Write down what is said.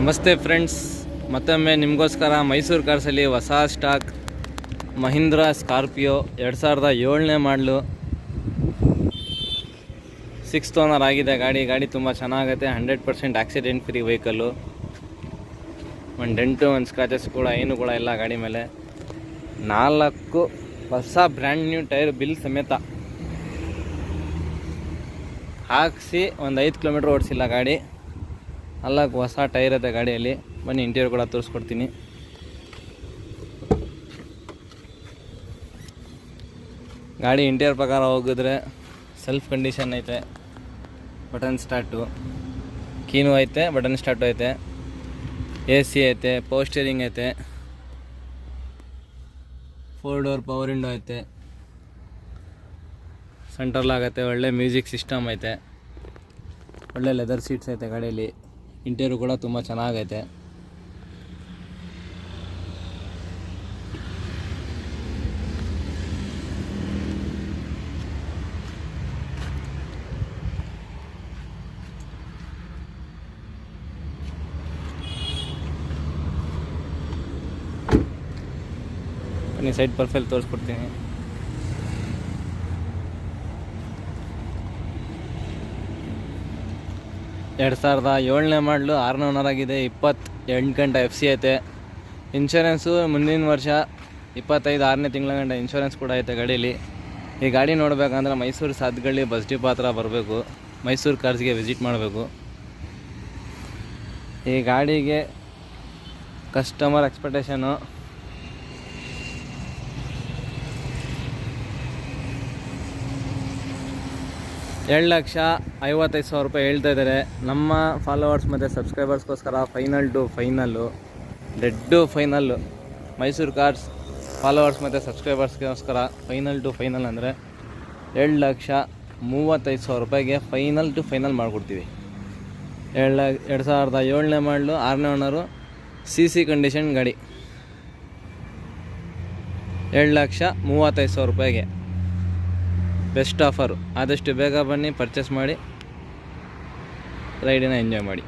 ನಮಸ್ತೆ ಫ್ರೆಂಡ್ಸ್, ಮತ್ತೊಮ್ಮೆ ನಿಮಗೋಸ್ಕರ ಮೈಸೂರು ಕಾರ್ಸಲ್ಲಿ ಹೊಸ ಸ್ಟಾಕ್ ಮಹೀಂದ್ರ ಸ್ಕಾರ್ಪಿಯೋ 2007ನೇ ಮಾಡಲು 6th ಓನರ್ ಆಗಿದೆ. ಗಾಡಿ ತುಂಬ ಚೆನ್ನಾಗೈತೆ. 100% ಆಕ್ಸಿಡೆಂಟ್ ಫ್ರೀ ವೆಹಿಕಲ್ಲು. ಒಂದು ಡೆಂಟು ಒಂದು ಸ್ಕ್ರಾಚಸ್ ಕೂಡ ಏನು ಕೂಡ ಇಲ್ಲ ಗಾಡಿ ಮೇಲೆ. 4 ಹೊಸ ಬ್ರ್ಯಾಂಡ್ ನ್ಯೂ ಟೈರ್ ಬಿಲ್ ಸಮೇತ ಹಾಕಿಸಿ ಒಂದು 5 ಕಿಲೋಮೀಟ್ರ್ ಓಡಿಸಿಲ್ಲ ಗಾಡಿ. 4 ಹೊಸ ಟೈರ್ ಇದೆ ಗಾಡಿಯಲ್ಲಿ. ಬನ್ನಿ ಇಂಟೀರಿಯರ್ ಕೂಡ ತೋರಿಸ್ಕೊಡ್ತೀನಿ. ಗಾಡಿ ಇಂಟೀರಿಯರ್ ಪ್ರಕಾರ ಹೋಗಿದ್ರೆ ಸೆಲ್ಫ್ ಕಂಡೀಷನ್ ಐತೆ, ಬಟನ್ ಸ್ಟಾರ್ಟು, ಕೀನು ಐತೆ, ಬಟನ್ ಸ್ಟಾರ್ಟು ಐತೆ, AC ಐತೆ, ಪವರ್ ಸ್ಟೀರಿಂಗ್ ಐತೆ, 4 ಡೋರ್ ಪವರ್ ವಿಂಡೋ ಐತೆ, ಸೆಂಟ್ರಲ್ ಆಗೈತೆ, ಒಳ್ಳೆ ಮ್ಯೂಸಿಕ್ ಸಿಸ್ಟಮ್ ಐತೆ, ಒಳ್ಳೆ ಲೆದರ್ ಸೀಟ್ಸ್ ಐತೆ ಗಾಡಿಯಲ್ಲಿ. ಇಂಟೀರಿಯರ್ ಕೂಡ ತುಂಬ ಚೆನ್ನಾಗೈತೆ. ಬನ್ನಿ ಸೈಡ್ ಪ್ರೊಫೈಲ್ ತೋರಿಸ್ಕೊಡ್ತೀನಿ. ಎರಡು 2007ನೇ ಮಾಡಲು 6ನೇ ಓನರ್ ಆಗಿದೆ. 28 ಗಂಟೆ FC ಐತೆ. ಇನ್ಶೂರೆನ್ಸು ಮುಂದಿನ ವರ್ಷ 25 6ನೇ ತಿಂಗಳ ಗಂಟೆ ಇನ್ಶೂರೆನ್ಸ್ ಕೂಡ ಐತೆ ಗಾಡೀಲಿ. ಈ ಗಾಡಿ ನೋಡಬೇಕಂದ್ರೆ ಮೈಸೂರು ಸಾತ್ಗಳ್ಳಿ ಬಸ್ ಡಿಪೋ ಹತ್ರ ಬರಬೇಕು. ಮೈಸೂರು ಕಾರ್ಸ್ಗೆ ವಿಸಿಟ್ ಮಾಡಬೇಕು. ಈ ಗಾಡಿಗೆ ಕಸ್ಟಮರ್ ಎಕ್ಸ್ಪೆಕ್ಟೇಷನು ₹7,55,000 ಹೇಳ್ತಾ ಇದ್ದಾರೆ. ನಮ್ಮ ಫಾಲೋವರ್ಸ್ ಮತ್ತು ಸಬ್ಸ್ಕ್ರೈಬರ್ಸ್ಗೋಸ್ಕರ final to final Mysuru cars followers ಮತ್ತು ಸಬ್ಸ್ಕ್ರೈಬರ್ಸ್ಗೋಸ್ಕರ ಫೈನಲ್ ಟು ಫೈನಲ್ ಅಂದರೆ ₹7,35,000 ಫೈನಲ್ ಟು ಫೈನಲ್ ಮಾಡಿಕೊಡ್ತೀವಿ. 2007ನೇ ಮಾಡಲು 6ನೇ ಓನರು, CC ಕಂಡೀಷನ್ ಗಾಡಿ. ₹7,35,000 ಬೆಸ್ಟ್ ಆಫರು. ಆದಷ್ಟು ಬೇಗ ಬನ್ನಿ, ಪರ್ಚೇಸ್ ಮಾಡಿ, ರೈಡಿನ ಎಂಜಾಯ್ ಮಾಡಿ.